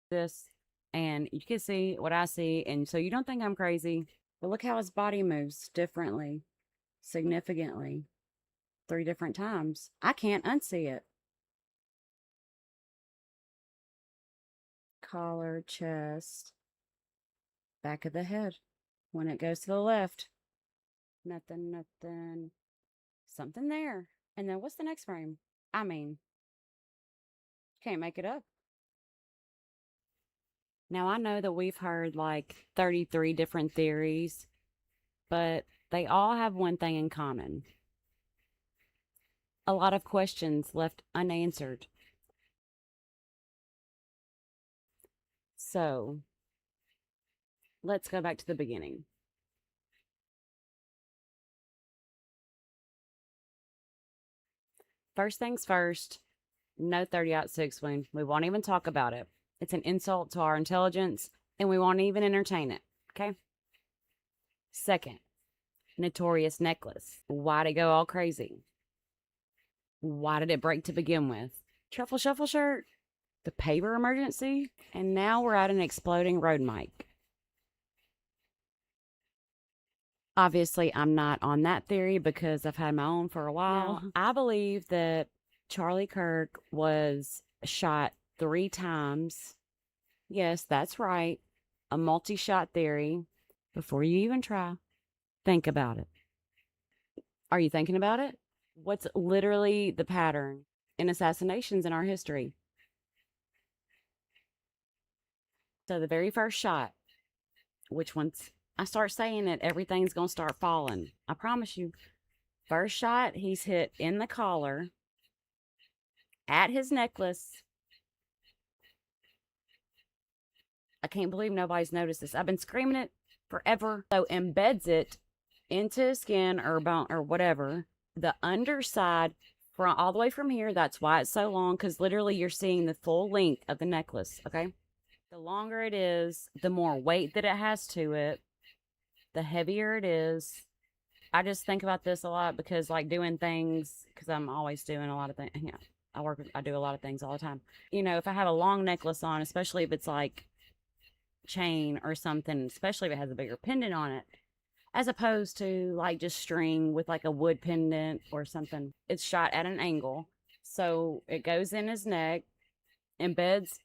this, and you can see what I see, and so you don't think I'm crazy. But look how his body moves differently, significantly, 3 different times. I can't unsee it. Collar, chest, back of the head. When it goes to the left, nothing, nothing, something there. And then what's the next frame? I mean, can't make it up. Now, I know that we've heard like 33 different theories, but they all have one thing in common: a lot of questions left unanswered. So, let's go back to the beginning. First things first, no 30-06 wound. We won't even talk about it. It's an insult to our intelligence, and we won't even entertain it. Okay? Second, notorious necklace. Why'd it go all crazy? Why did it break to begin with? Truffle shuffle shirt? The paper emergency? And now we're at an exploding road mic. Obviously, I'm not on that theory because I've had my own for a while. Now, I believe that Charlie Kirk was shot 3 times. Yes, that's right. A multi-shot theory. Before you even try, think about it. Are you thinking about it? What's literally the pattern in assassinations in our history? So the very first shot, which once I start saying it, everything's going to start falling. I promise you. First shot, he's hit in the collar, at his necklace. I can't believe nobody's noticed this. I've been screaming it forever. So embeds it into his skin or bone or whatever. The underside, from all the way from here, that's why it's so long, because literally you're seeing the full length of the necklace, okay? The longer it is, the more weight that it has to it, the heavier it is. I just think about this a lot because, like, doing things, because I'm always doing a lot of things. Yeah, I do a lot of things all the time. You know, if I have a long necklace on, especially if it's like chain or something, especially if it has a bigger pendant on it, as opposed to like just string with like a wood pendant or something, it's shot at an angle. So it goes in his neck, embeds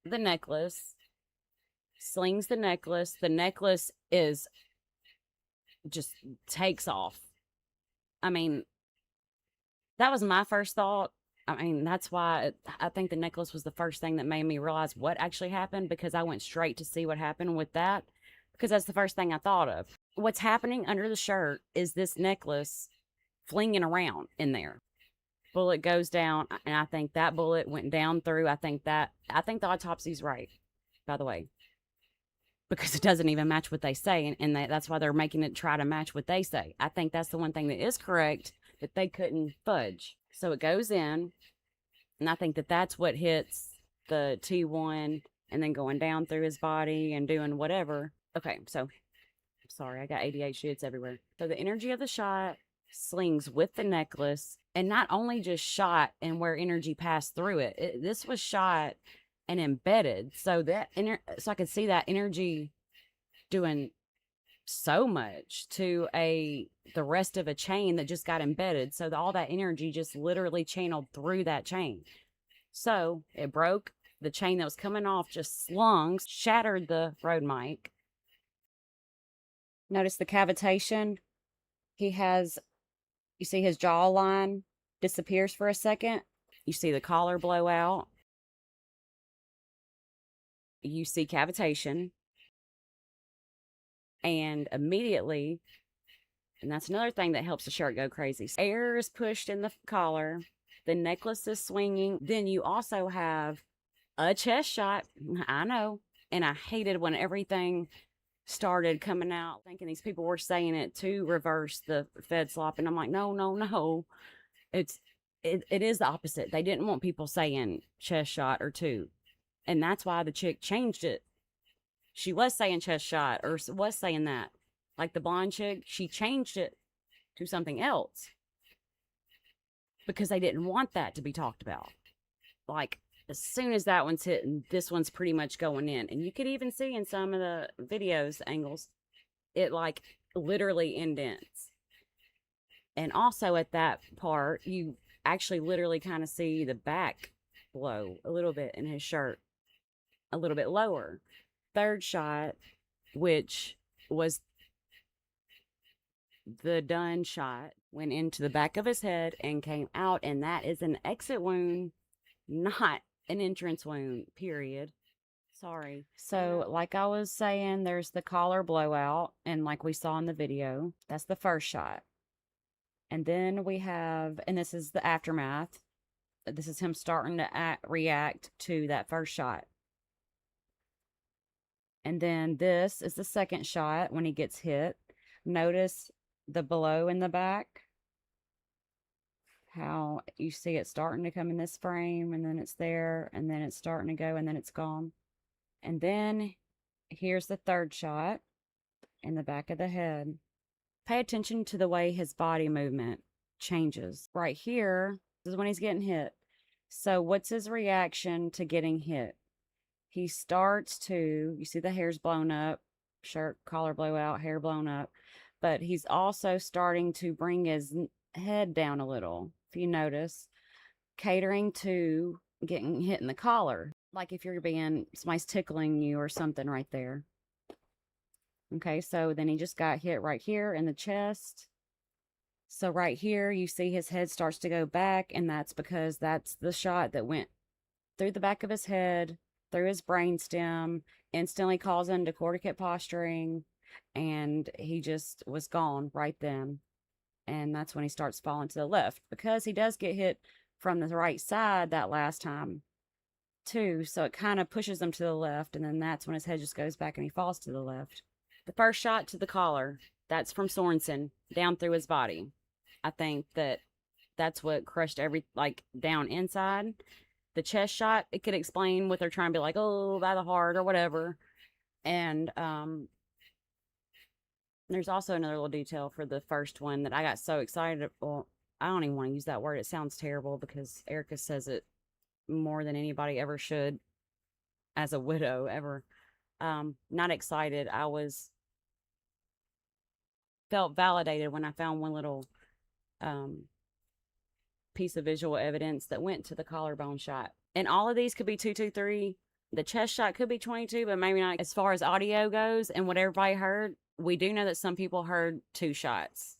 the necklace, slings the necklace. The necklace is just takes off. I mean, that was my first thought. I mean, that's why I think the necklace was the first thing that made me realize what actually happened, because I went straight to see what happened with that, because that's the first thing I thought of. What's happening under the shirt is this necklace flinging around in there. Bullet goes down, and I think that bullet went down through. I think the autopsy's right, by the way, because it doesn't even match what they say, and that's why they're making it try to match what they say. I think that's the one thing that is correct that they couldn't fudge. So it goes in, and I think that that's what hits the T1 and then going down through his body and doing whatever. Okay, so sorry, I got ADHD, it's everywhere. So the energy of the shot slings with the necklace, and not only just shot and where energy passed through it, this was shot and embedded. So so I could see that energy doing so much to the rest of a chain that just got embedded. So all that energy just literally channeled through that chain. So it broke the chain that was coming off, just slung, shattered the road mic. Notice the cavitation. You see his jawline disappears for a second. You see the collar blow out. You see cavitation. And immediately, and that's another thing that helps the shirt go crazy, air is pushed in the collar, the necklace is swinging, then you also have a chest shot. I know, and I hated when everything started coming out, thinking these people were saying it to reverse the Fed slop, and I'm like, no, it is the opposite. They didn't want people saying chest shot or two, and that's why the chick changed it. She was saying chest shot or was saying that. Like the blonde chick, she changed it to something else because they didn't want that to be talked about. Like, as soon as that one's hitting, this one's pretty much going in. And you could even see in some of the videos angles, it like literally indents. And also at that part, you actually literally kind of see the back blow a little bit in his shirt, a little bit lower. Third shot, which was the done shot, went into the back of his head and came out, and that is an exit wound, not an entrance wound, period. Sorry. So, like I was saying, there's the collar blowout, and like we saw in the video, that's the first shot. And then we have, and this is the aftermath. This is him starting to react to that first shot. And then this is the second shot when he gets hit. Notice the blow in the back. How you see it starting to come in this frame, and then it's there, and then it's starting to go, and then it's gone. And then here's the third shot in the back of the head. Pay attention to the way his body movement changes. Right here, this is when he's getting hit. So what's his reaction to getting hit? He starts to, you see the hair's blown up, shirt collar blowout, hair blown up, but he's also starting to bring his head down a little, if you notice, catering to getting hit in the collar. Like if you're being, somebody's tickling you or something right there. Okay, so then he just got hit right here in the chest. So right here, you see his head starts to go back, and that's because that's the shot that went through the back of his head, through his brainstem, instantly causing decorticate posturing, and he just was gone right then. And that's when he starts falling to the left, because he does get hit from the right side that last time too, so it kind of pushes him to the left, and then that's when his head just goes back and he falls to the left. The first shot to the collar, that's from Sorensen, down through his body. I think that's what crushed like down inside. The chest shot, it could explain what they're trying to be like, oh, by the heart or whatever. And there's also another little detail for the first one that I got so excited. Well, I don't even want to use that word. It sounds terrible because Erica says it more than anybody ever should as a widow ever. Not excited. I felt validated when I found one little piece of visual evidence that went to the collarbone shot. And all of these could be 223. The chest shot could be 22, but maybe not. As far as audio goes and what everybody heard, we do know that some people heard 2 shots.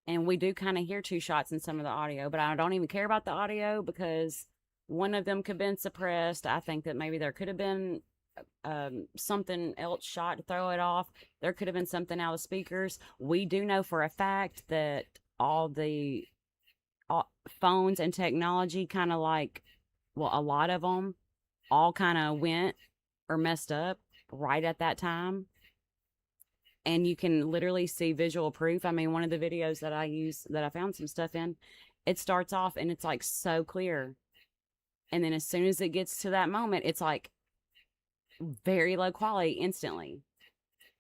And we do kind of hear 2 shots in some of the audio, but I don't even care about the audio because one of them could have been suppressed. I think that maybe there could have been something else shot to throw it off. There could have been something out of speakers. We do know for a fact that all the phones and technology kind of like, well, a lot of them all kind of went or messed up right at that time. And you can literally see visual proof. I mean, one of the videos that I use, that I found some stuff in, it starts off and it's like so clear. And then as soon as it gets to that moment, it's like very low quality instantly.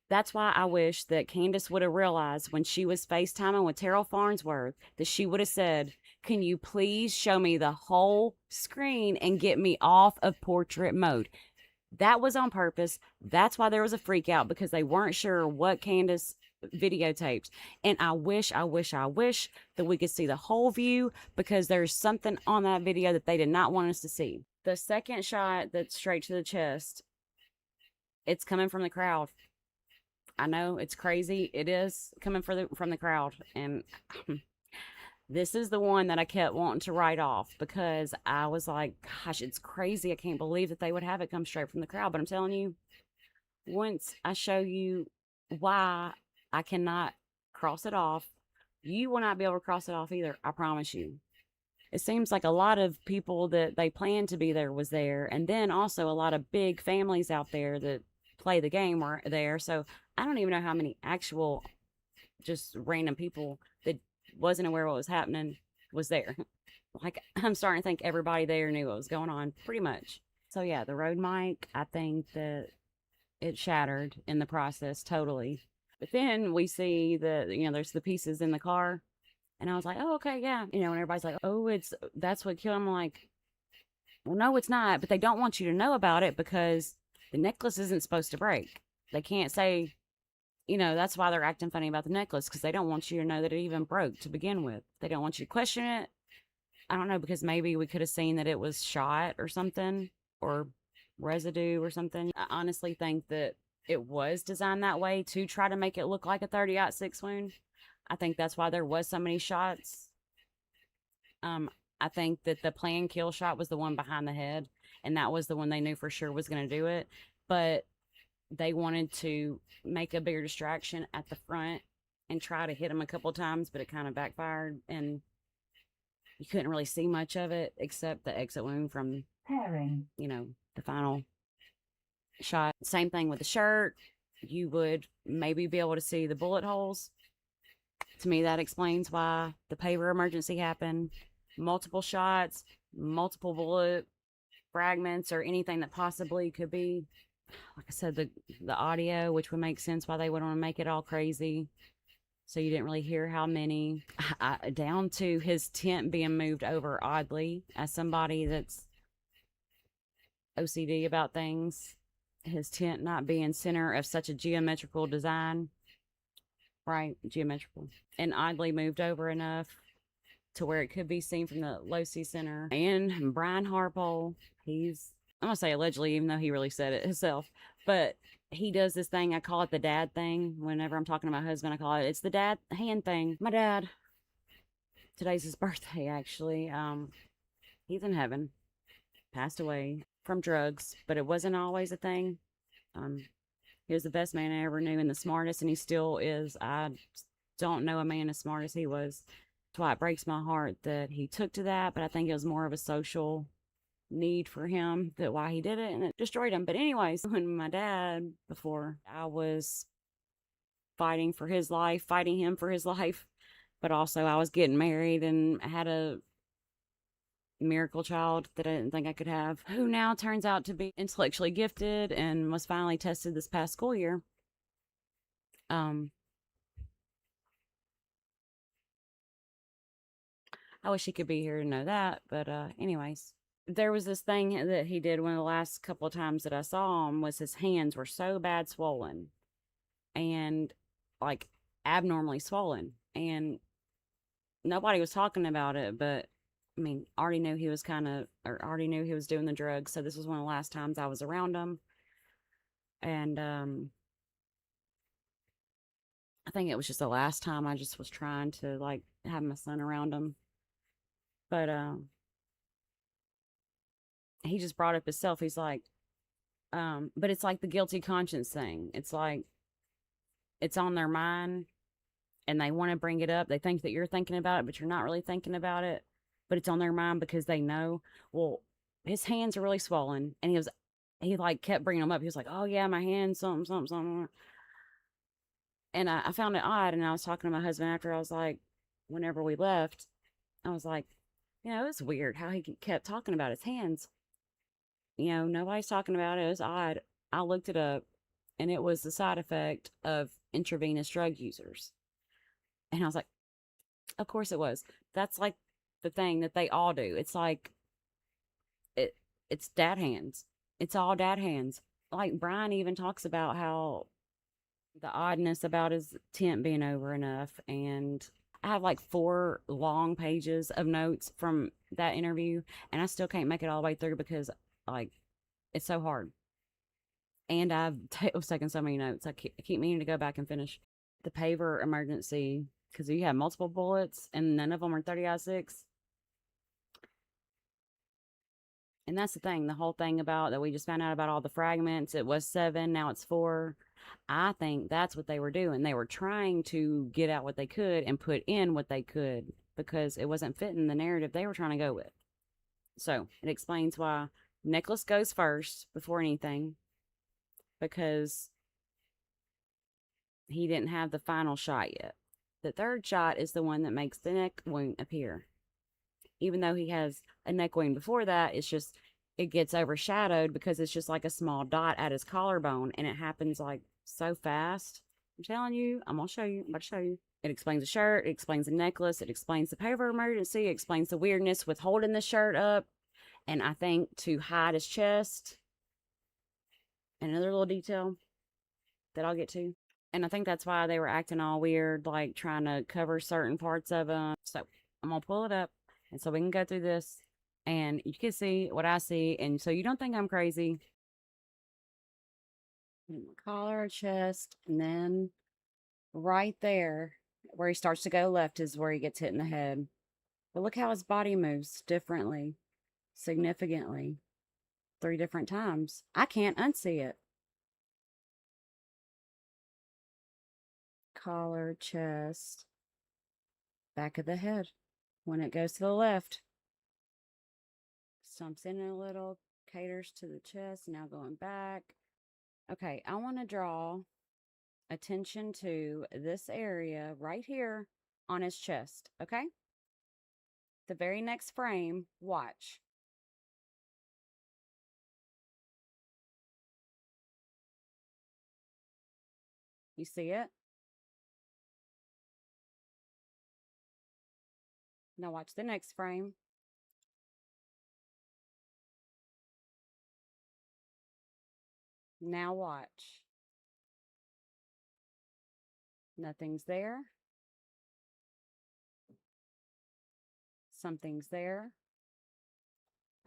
That's why I wish that Candace would have realized when she was FaceTiming with Terrell Farnsworth that she would have said, can you please show me the whole screen and get me off of portrait mode? That was on purpose. That's why there was a freak out, because they weren't sure what Candace videotaped. And I wish that we could see the whole view, because there's something on that video that they did not want us to see. The second shot that's straight to the chest, it's coming from the crowd. I know it's crazy. It is coming from the crowd. And this is the one that I kept wanting to write off, because I was like, gosh, it's crazy. I can't believe that they would have it come straight from the crowd. But I'm telling you, once I show you why I cannot cross it off, you will not be able to cross it off either. I promise you. It seems like a lot of people that they planned to be there was there. And then also a lot of big families out there that play the game were there. So I don't even know how many actual just random people that wasn't aware what was happening was there. Like, I'm starting to think everybody there knew what was going on, pretty much. So yeah, the Rode mic, I think that it shattered in the process totally. But then we see there's the pieces in the car, and I was like, oh, okay, yeah. And everybody's like, oh, that's what killed him. I'm like, Well, no, it's not, but they don't want you to know about it because the necklace isn't supposed to break. They can't say, that's why they're acting funny about the necklace, because they don't want you to know that it even broke to begin with. They don't want you to question it. I don't know, because maybe we could have seen that it was shot or something, or residue or something. I honestly think that it was designed that way to try to make it look like a 30-06 wound. I think that's why there was so many shots. I think that the planned kill shot was the one behind the head, and that was the one they knew for sure was going to do it. But they wanted to make a bigger distraction at the front and try to hit him a couple times, but it kind of backfired, and you couldn't really see much of it except the exit wound from the final shot. Same thing with the shirt. You would maybe be able to see the bullet holes. To me, that explains why the paver emergency happened. Multiple shots, multiple bullet fragments, or anything that possibly could be. Like I said, the audio, which would make sense why they would want to make it all crazy. So you didn't really hear how many. Down to his tent being moved over oddly. As somebody that's OCD about things, his tent not being center of such a geometrical design. Right, geometrical. And oddly moved over enough to where it could be seen from the low-C center. And Brian Harpole, I'm going to say allegedly, even though he really said it himself, but he does this thing, I call it the dad thing. Whenever I'm talking to my husband, I call it's the dad hand thing. My dad, today's his birthday, actually. He's in heaven, passed away from drugs, but it wasn't always a thing. He was the best man I ever knew and the smartest, and he still is. I don't know a man as smart as he was. That's why it breaks my heart that he took to that, but I think it was more of a social need for him, that why he did it, and it destroyed him. But anyways, when my dad, before I was fighting him for his life, but also I was getting married and I had a miracle child that I didn't think I could have, who now turns out to be intellectually gifted and was finally tested this past school year. I wish he could be here to know that, but anyways, there was this thing that he did one of the last couple of times that I saw him, was his hands were so bad swollen, and like abnormally swollen, and nobody was talking about it, but I mean, already knew he was already knew he was doing the drugs, so this was one of the last times I was around him, and I think it was just the last time I just was trying to like have my son around him. But he just brought up himself. He's like, but it's like the guilty conscience thing. It's like it's on their mind and they want to bring it up. They think that you're thinking about it, but you're not really thinking about it. But it's on their mind because they know, well, his hands are really swollen. And he like kept bringing them up. He was like, oh yeah, my hands, something. And I found it odd. And I was talking to my husband after. I was like, whenever we left, I was like, it was weird how he kept talking about his hands. Nobody's talking about it. It was odd. I looked it up, and it was the side effect of intravenous drug users. And I was like, of course it was. That's like the thing that they all do. It's like, it's dad hands. It's all dad hands. Like Brian even talks about how the oddness about his tent being over enough, and I have like 4 long pages of notes from that interview, and I still can't make it all the way through because, like, it's so hard. And I've taken so many notes. I keep meaning to go back and finish the paver emergency because you have multiple bullets and none of them are 30-06. And that's the thing. The whole thing about that we just found out about all the fragments. It was 7, now it's 4. I think that's what they were doing. They were trying to get out what they could and put in what they could because it wasn't fitting the narrative they were trying to go with. So it explains why necklace goes first before anything, because he didn't have the final shot yet. The third shot is the one that makes the neck wound appear. Even though he has a neck wound before that, it gets overshadowed because it's just like a small dot at his collarbone, and it happens like so fast. I'm telling you, I'm about to show you. It explains the shirt, it explains the necklace, it explains the paver emergency, it explains the weirdness with holding the shirt up, And I think to hide his chest, and another little detail that I'll get to. And I think that's why they were acting all weird, like trying to cover certain parts of him. So I'm going to pull it up. And so we can go through this and you can see what I see. And so you don't think I'm crazy. Collar, chest, and then right there where he starts to go left is where he gets hit in the head. But look how his body moves differently, significantly, 3 different times. I can't unsee it. Collar, chest, back of the head. When it goes to the left, stumps in a little, caters to the chest, now going back. Okay, I want to draw attention to this area right here on his chest, okay? The very next frame, watch. You see it? Now watch the next frame. Now watch. Nothing's there. Something's there.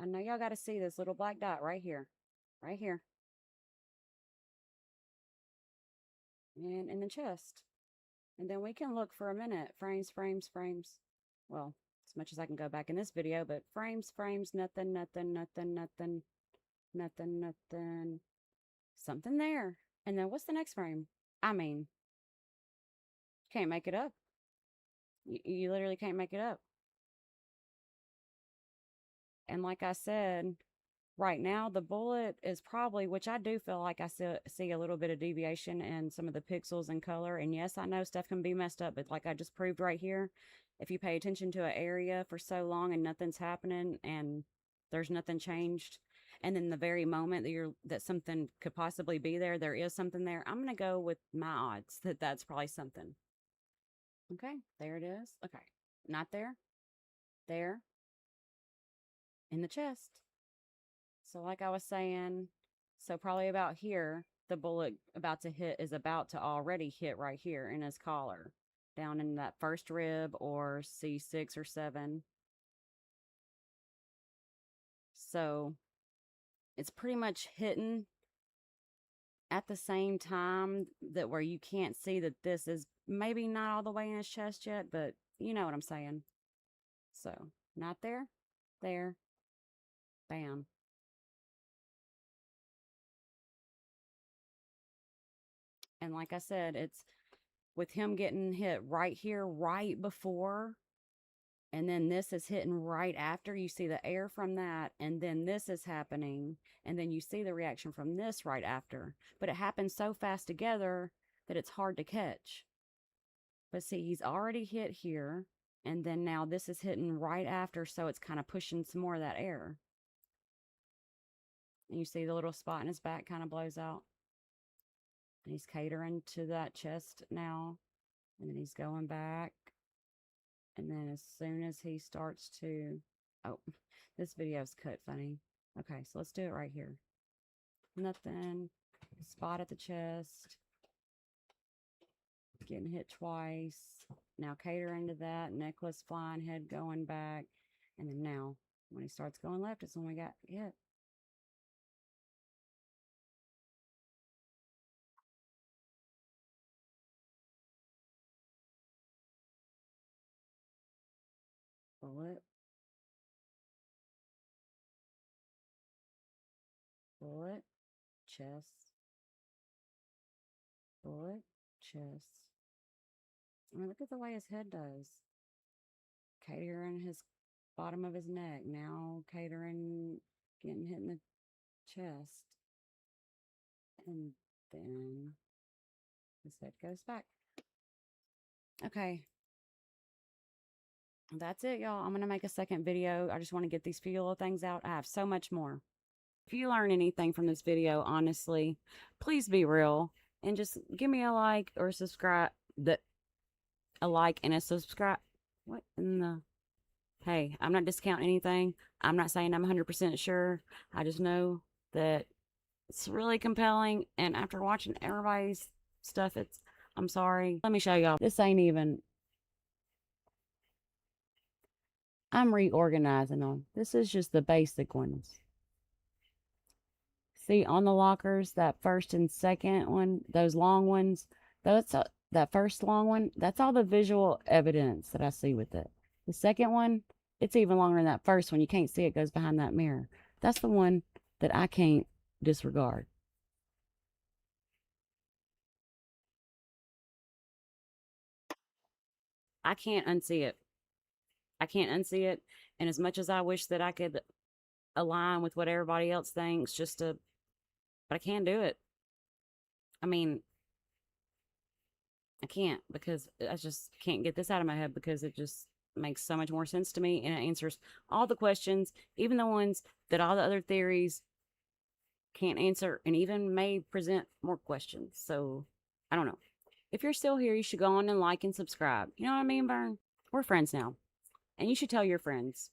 I know y'all got to see this little black dot right here. Right here. And in the chest. And then we can look for a minute. Frames, frames, frames. Well, as much as I can go back in this video, but frames, frames, nothing, nothing, nothing, nothing, nothing, nothing. Something there. And then what's the next frame? I mean, can't make it up. You literally can't make it up. And like I said, right now the bullet is probably, which I do feel like I see a little bit of deviation in some of the pixels and color. And yes, I know stuff can be messed up, but like I just proved right here, if you pay attention to an area for so long and nothing's happening and there's nothing changed, and then the very moment that something could possibly be there, there is something there, I'm gonna go with my odds that that's probably something. Okay, there it is. Okay, not there, there, in the chest. So like I was saying, so probably about here, the bullet about to hit is about to already hit right here in his collar, down in that first rib or C6 or 7. So it's pretty much hitting at the same time that where you can't see that this is maybe not all the way in his chest yet, but you know what I'm saying. So not there, there, bam. And like I said, it's with him getting hit right here, right before, and then this is hitting right after. You see the air from that, and then this is happening, and then you see the reaction from this right after. But it happens so fast together that it's hard to catch. But see, he's already hit here, and then now this is hitting right after, so it's kind of pushing some more of that air. And you see the little spot in his back kind of blows out. And he's catering to that chest now. And then he's going back. And then as soon as he starts to... Oh, this video's cut funny. Okay, so let's do it right here. Nothing. Spot at the chest. Getting hit twice. Now catering to that. Necklace flying, head going back. And then now, when he starts going left, it's when we got hit. Bullet. Bullet. Chest. Bullet. Chest. I mean, look at the way his head does. Catering his bottom of his neck. Now catering, getting hit in the chest. And then his head goes back. Okay. That's it, y'all. I'm going to make a second video. I just want to get these few little things out. I have so much more. If you learn anything from this video, honestly, please be real. And just give me a like or subscribe. A like and a subscribe. What in the... Hey, I'm not discounting anything. I'm not saying I'm 100% sure. I just know that it's really compelling. And after watching everybody's stuff, I'm sorry. Let me show y'all. This ain't even, I'm reorganizing them. This is just the basic ones. See, on the lockers, that first and second one, those long ones, that first long one, that's all the visual evidence that I see with it. The second one, it's even longer than that first one. You can't see it goes behind that mirror. That's the one that I can't disregard. I can't unsee it. I can't unsee it. And as much as I wish that I could align with what everybody else thinks, but I can't do it. I mean, I can't because I just can't get this out of my head because it just makes so much more sense to me and it answers all the questions, even the ones that all the other theories can't answer and even may present more questions. So I don't know. If you're still here, you should go on and like and subscribe. You know what I mean, Vern? We're friends now. And you should tell your friends.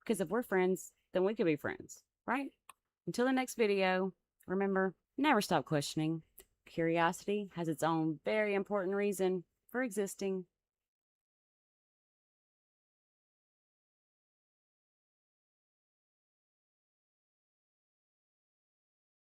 Because if we're friends, then we could be friends, right? Until the next video, remember, never stop questioning. Curiosity has its own very important reason for existing.